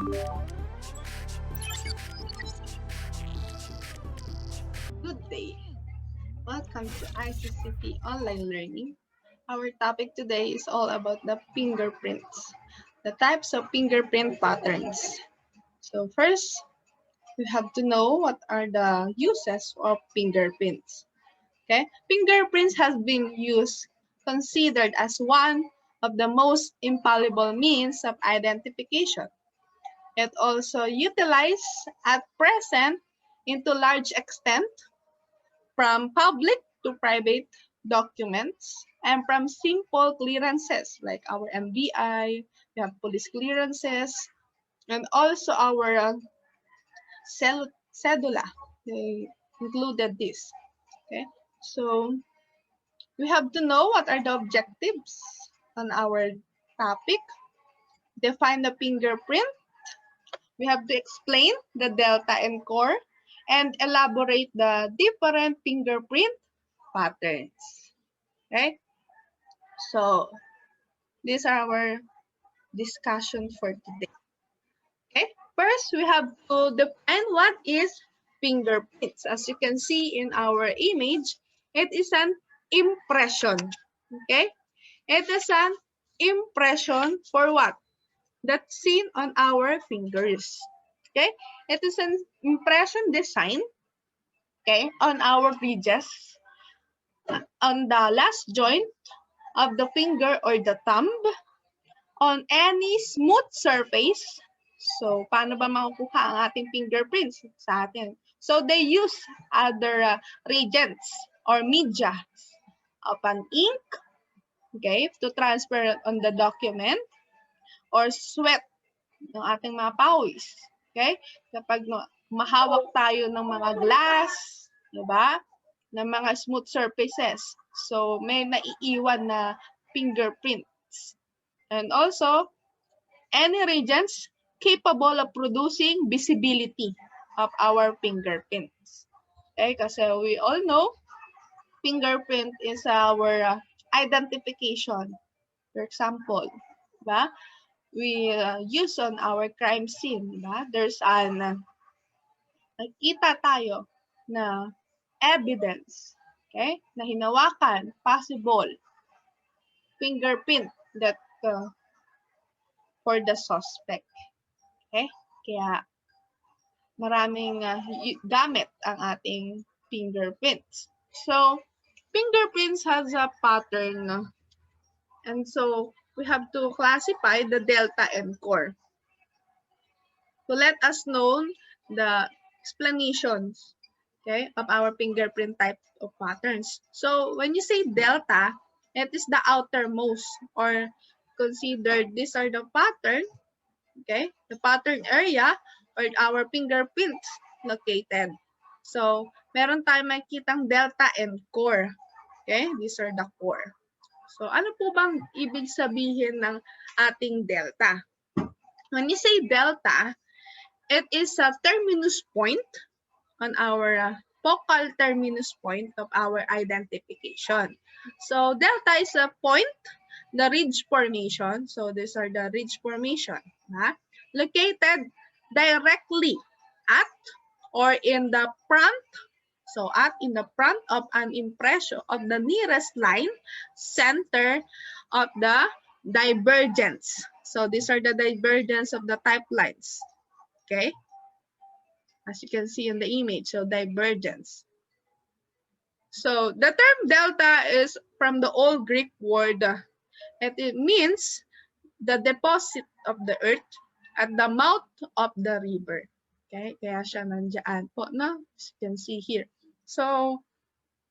Good day. Welcome to ICCP Online Learning. Our topic today is all about the fingerprints, the types of fingerprint patterns. So first, we have to know what are the uses of fingerprints. Okay, fingerprints has been considered as one of the most infallible means of identification. It also utilized at present into large extent from public to private documents and from simple clearances like our MBI, we have police clearances, and also our cedula. They included this. Okay, so we have to know what are the objectives on our topic. Define the fingerprint. We have to explain the delta and core and elaborate the different fingerprint patterns. Okay, so these are our discussion for today. Okay, first we have to define what is fingerprints. As you can see in our image, it is an impression. Okay, it is an impression for what? That's seen on our fingers. Okay, it is an impression design. Okay, on our ridges, on the last joint of the finger or the thumb, on any smooth surface. So, paano ba makukuha ang ating fingerprints sa atin? So, they use other reagents or media of an ink, okay, to transfer on the document, or sweat ng ating mga pawis. Okay? Kapag mahawak tayo ng mga glass, di ba? Ng mga smooth surfaces. So, may naiiwan na fingerprints. And also, any reagents capable of producing visibility of our fingerprints. Okay? Kasi we all know, fingerprint is our identification. For example, diba? We use on our crime scene, diba? There's an nakita tayo na evidence, okay? Na hinawakan, possible fingerprint that for the suspect. Okay? Kaya maraming gamit ang ating fingerprints. So, fingerprints has a pattern, and so we have to classify the delta and core. To let us know the explanations, okay, of our fingerprint type of patterns. So when you say delta, it is the outermost, or considered these are the pattern, okay, the pattern area or our fingerprints located. So meron tayong makikitang delta and core. Okay, these are the core. So ano po bang ibig sabihin ng ating delta? When you say delta, it is a terminus point on our focal terminus point of our identification. So delta is a point, the ridge formation. So these are the ridge formation, located directly at or in the front. So at in the front of an impression of the nearest line, center of the divergence. So these are the divergence of the type lines. Okay, as you can see in the image, so divergence. So the term delta is from the Old Greek word, and it means the deposit of the earth at the mouth of the river. Okay, kaya siya nandiyan po, no? As you can see here. So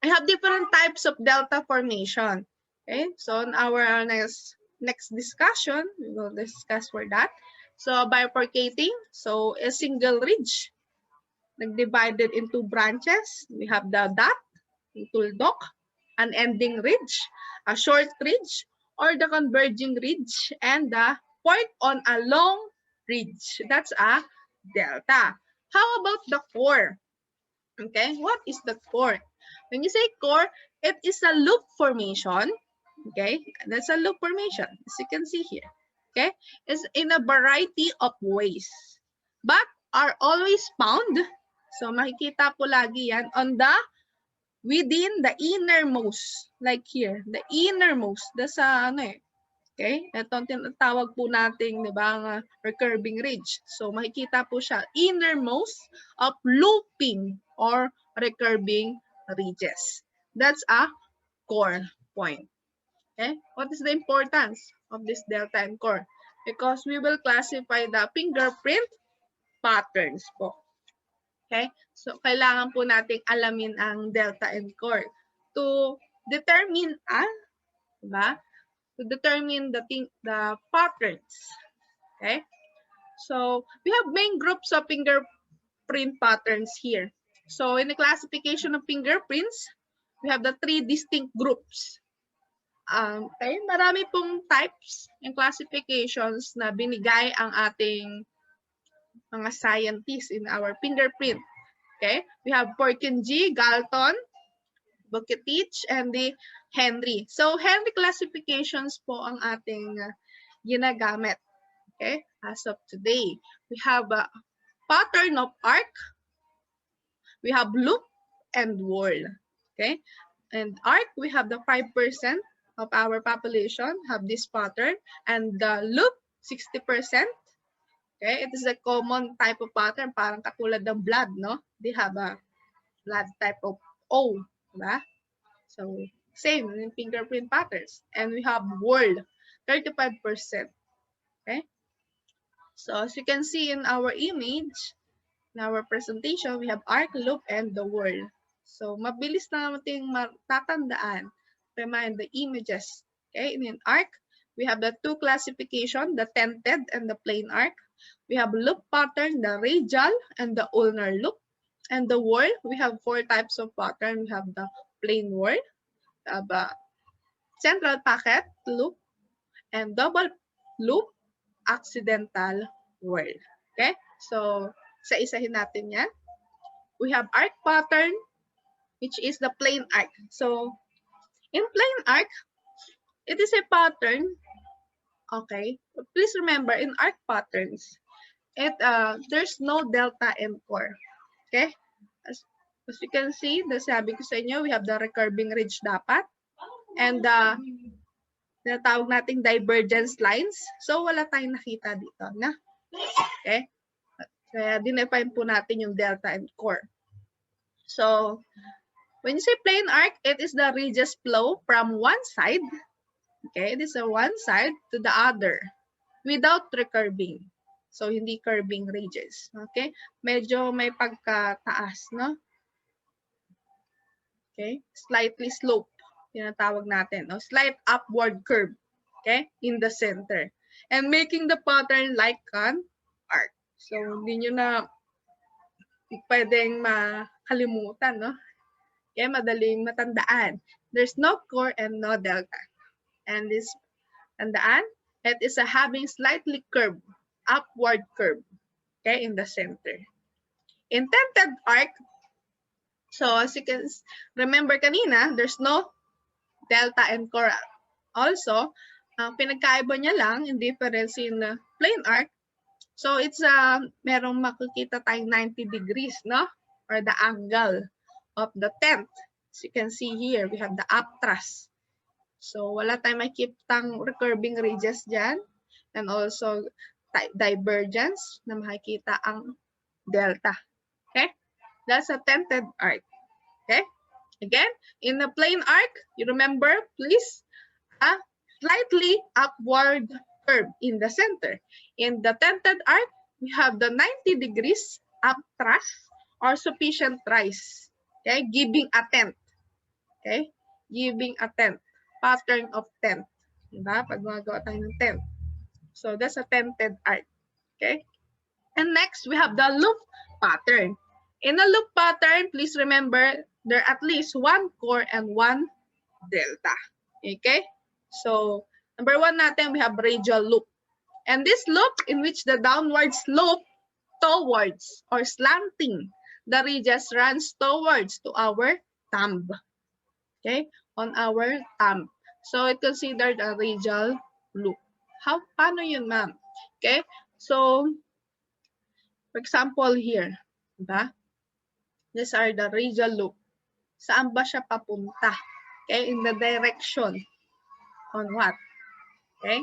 we have different types of delta formation. Okay, so in our next discussion, we will discuss for that. So bifurcating, so a single ridge, divided into branches. We have the dot, tuldok, an ending ridge, a short ridge, or the converging ridge, and the point on a long ridge. That's a delta. How about the core? Okay, what is the core? When you say core, it is a loop formation. Okay, that's a loop formation, as you can see here. okay, is in a variety of ways, but are always found. So makikita po lagi yan on the within the innermost, like here, the innermost, sa ano eh. Okay? Ito ang tinatawag po nating, di ba, ang recurving ridge. So, makikita po siya, innermost of looping or recurving ridges. That's a core point. Okay? What is the importance of this delta and core? Because we will classify the fingerprint patterns po. Okay? So, kailangan po nating alamin ang delta and core to determine, diba? To determine the patterns. Okay? So, we have main groups of fingerprint patterns here. So, in the classification of fingerprints, we have the 3 distinct groups. Okay, marami pong types and classifications na binigay ang ating mga scientists in our fingerprint. Okay, we have Purkinje, Galton, Bucetich, and the Henry. So, Henry classifications po ang ating ginagamit. Okay, as of today, we have a pattern of arc, we have loop, and whorl. Okay, and arc, we have the 5% of our population have this pattern, and the loop, 60%. Okay, it is a common type of pattern, parang katulad ng blood, no? They have a blood type of O, diba? So, same in fingerprint patterns. And we have whorl, 35%. Okay? So, as you can see in our image, in our presentation, we have arc, loop, and the whorl. So, mabilis na natin matatandaan, remind the images. Okay? In arc, we have the 2 classification, the tented and the plain arc. We have loop pattern, the radial and the ulnar loop. And the whorl, we have 4 types of pattern. We have the plain whorl, central packet loop, and double loop accidental whorl. Okay? So, isa-isahin natin yan. We have arc pattern, which is the plain arc. So, in plain arc, it is a pattern. Okay? Please remember, in arc patterns, there's no delta and core. Okay? As you can see, sabi ko sa inyo, we have the recurving ridge dapat. And tinatawag nating divergence lines. So, wala tayong nakita dito. Na? Okay? Kaya dinefine po natin yung delta and core. So, when you say plain arc, it is the ridges flow from one side. Okay? It is a one side to the other without recurving. So, hindi curving ridges. Okay? Medyo may pagkataas, no? Okay? Slightly slope. Tinatawag natin. No? Slight upward curve. Okay? In the center. And making the pattern like an arc. So, hindi nyo na pwedeng makalimutan, no? Okay? Madaling matandaan. There's no core and no delta. And this, tandaan, it is having slightly curved, upward curve. Okay? In the center. In tented arc, so as you can remember kanina, there's no delta and core. Also, pinagkaiba niya lang, in difference in plain arc, so it's merong makikita tayong 90 degrees, no? Or the angle of the tent. As you can see here, we have the upthrust. So, wala tayong makikitang recurving ridges dyan. And also, divergence na makikita ang delta. Okay? That's a tented arc. Okay? Again, in the plain arc, you remember, please, a slightly upward curve in the center. In the tented arc, we have the 90 degrees upthrust or sufficient rise. Okay? Giving a tent. Okay? Giving a tent. Pattern of tent. Diba? Pag magawa tayo ng tent. So, that's a tented arc. Okay? And next, we have the loop pattern. In a loop pattern, please remember, there are at least one core and one delta. Okay? So, number 1 natin, we have radial loop. And this loop in which the downward slope towards or slanting, the ridges runs towards to our thumb. Okay? On our thumb. So, it's considered a radial loop. Paano yun, ma'am? Okay? So, for example here, diba? These are the radial loop. Saan ba siya papunta? Okay? In the direction on what? Okay?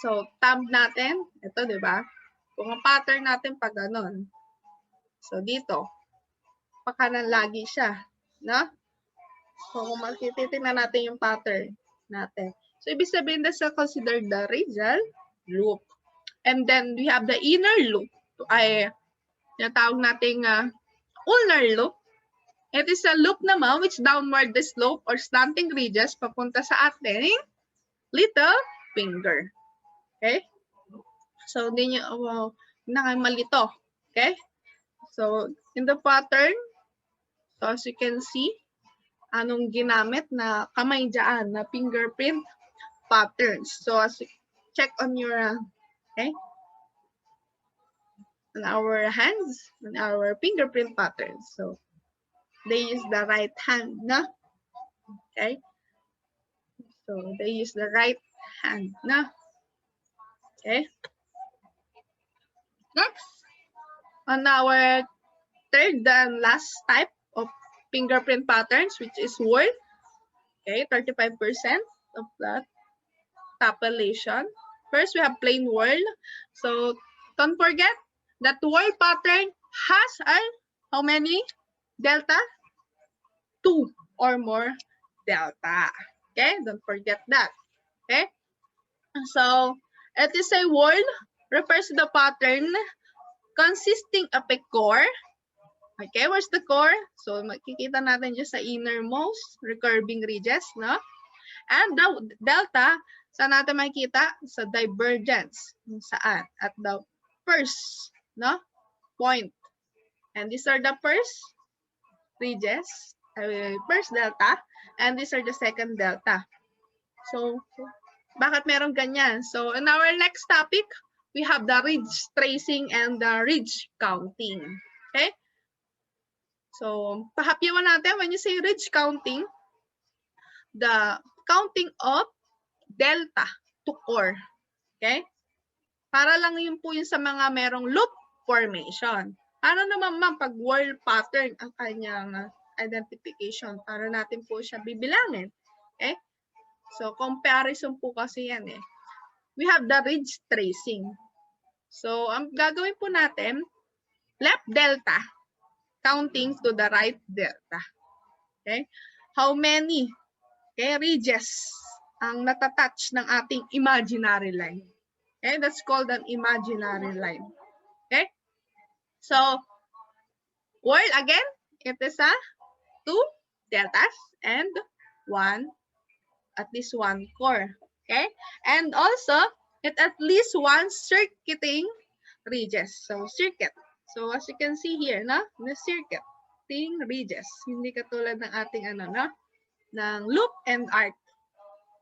So, thumb natin, ito, diba? Kung ang pattern natin pag ganon. So, dito, pakanan lagi siya. No? So, kung makititignan natin yung pattern natin. So, ibig sabihin that's considered the radial loop. And then, we have the inner loop. Ay, tinatawag nating ulnar loop. It is a loop naman which downward the slope or slanting ridges papunta sa ating little finger. Okay? So, hindi nyo, malito. Okay? So, in the pattern, so as you can see, anong ginamit na kamay dyan na fingerprint patterns. So, as you check on your, okay, on our hands, on our fingerprint patterns. So, they use the right hand, na? Okay? So, they use the right hand, na? Okay? Next, on our third and last type of fingerprint patterns, which is whorl. Okay, 35% of that population. First, we have plain whorl. So, don't forget that whorl pattern has how many delta? 2 or more delta. Okay, don't forget that. Okay, so it is a whorl refers to the pattern consisting of a core. Okay, where's the core? So, makikita natin dyan sa innermost recurving ridges, no? And the delta, saan natin makikita? Sa divergence. Saan? At the first, no? Point. And these are the first ridges, first delta, and these are the second delta. So, bakit meron ganyan? So, in our next topic, we have the ridge tracing and the ridge counting. Okay? So, pahapyawan natin, when you say ridge counting, the counting of delta to core. Okay? Para lang yun po yun sa mga merong loop formation. Ano naman ma'am, pag whorl pattern ang kanyang identification, para natin po siya bibilangin. Okay? So, comparison po kasi yan eh. We have the ridge tracing. So, ang gagawin po natin, left delta, counting to the right delta. Okay? How many ridges ang natatouch ng ating imaginary line? Okay? That's called an imaginary line. Okay? So, whorl again, it is a 2 deltas and at least one core. Okay? And also, it at least one circuiting ridges. So, circuit. So, as you can see here, no? The circuiting ridges. Hindi katulad ng ating ng loop and arc.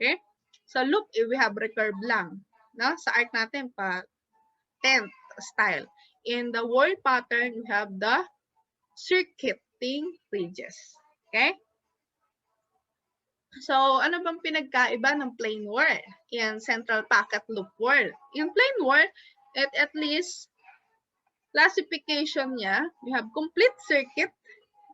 Okay? So, loop, we have recurve lang. No? Sa arc natin, pa 10th style. In the whorl pattern, we have the circuiting ridges. Okay? So, ano bang pinagkaiba ng plain whorl and central pocket loop whorl? In plain whorl, at least classification niya, we have complete circuit.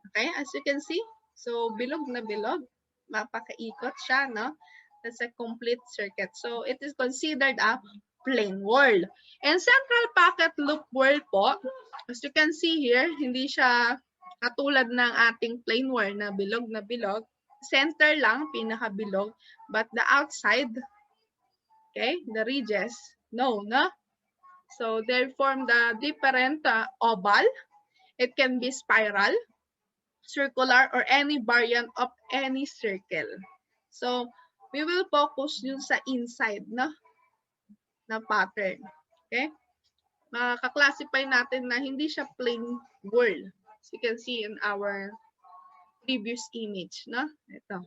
Okay, as you can see. So, bilog na bilog. Mapakaikot siya, no? That's a complete circuit. So, it is considered a plain whorl. And central pocket loop whorl po, as you can see here, hindi siya katulad ng ating plain whorl na bilog na bilog. Center lang, pinakabilog. But the outside, okay, the ridges, no? So, they form the different oval. It can be spiral, circular, or any variant of any circle. So, we will focus yun sa inside na pattern. Okay? Makaka-classify natin na hindi siya plain whorl. As you can see in our previous image, no? Ito.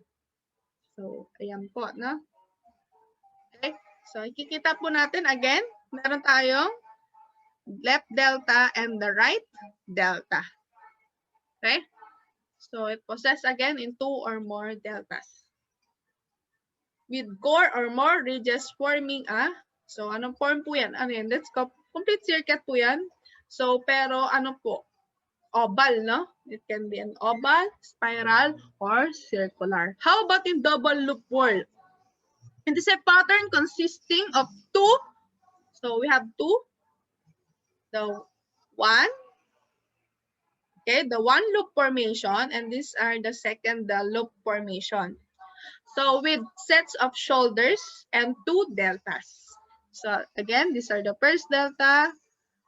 So, ayan po, no? Okay? So, ikikita po natin again, meron tayong left delta and the right delta. Okay? So, it possesses again in 2 or more deltas. With core or more ridges forming a So, anong form po yan? Ano yan? Let's go. Complete circuit po yan. So, pero ano po? Oval, no? It can be an oval, spiral, or circular. How about in double loop whirl? And this is a pattern consisting of two. So, we have two. The one. Okay, the one loop formation, and these are the second loop formation. So with sets of shoulders and two deltas. So again, these are the first delta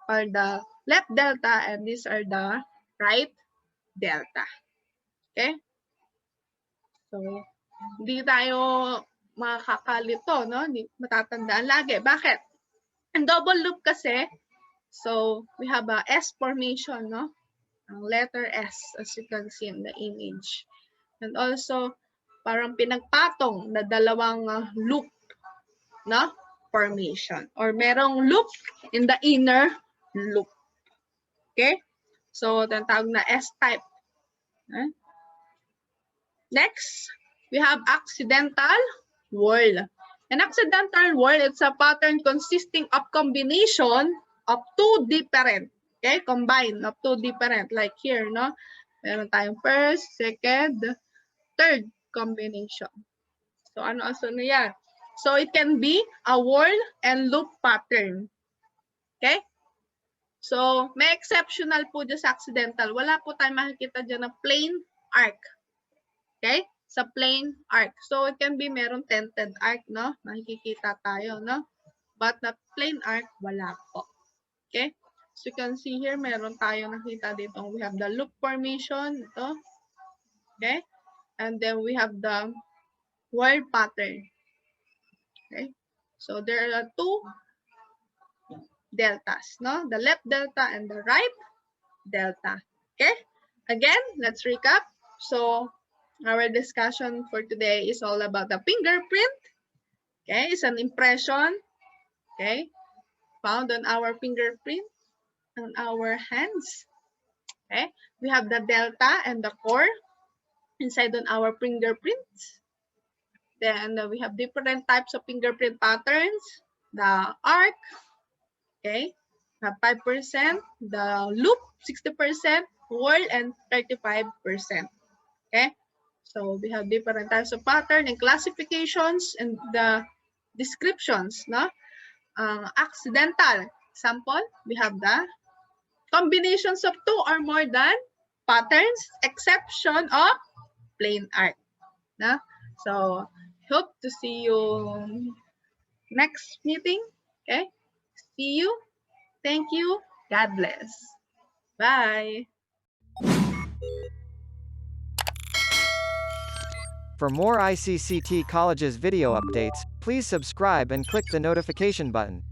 or the left delta, and these are the right delta. Okay? So hindi tayo makakalito, no? Hindi matatandaan lagi. Bakit? Ang double loop kasi, so we have a S formation, no? Ang letter S, as you can see in the image. And also, parang pinagpatong na dalawang loop na formation. Or merong loop in the inner loop. Okay? So, tinatawag na S-type. Okay? Next, we have accidental whirl. An accidental whirl, it's a pattern consisting of combination of two different. Okay, combine of two different, like here, no? Meron tayong first, second, third combination. So, ano na yan? So, it can be a whirl and loop pattern. Okay? So, may exceptional po dyan sa accidental. Wala po tayong makikita dyan na plain arc. Okay? Sa plain arc. So, it can be meron tented arc, no? Makikita tayo, no? But the plain arc, wala po. Okay? So you can see here, meron tayong nakita dito. We have the loop formation. Ito. Okay? And then we have the whirl pattern. Okay? So there are two deltas. No? The left delta and the right delta. Okay? Again, let's recap. So our discussion for today is all about the fingerprint. Okay? It's an impression. Okay? Found on our fingerprint. On our hands. Okay, we have the delta and the core inside on our fingerprints. Then we have different types of fingerprint patterns. The arc, okay, have 5%, the loop 60%, whirl, and 35%. Okay, so we have different types of pattern and classifications and the descriptions. No, accidental example, we have the combinations of two or more than patterns, exception of plain arc. No? So, hope to see you next meeting. Okay? See you. Thank you. God bless. Bye. For more ICCT College's video updates, please subscribe and click the notification button.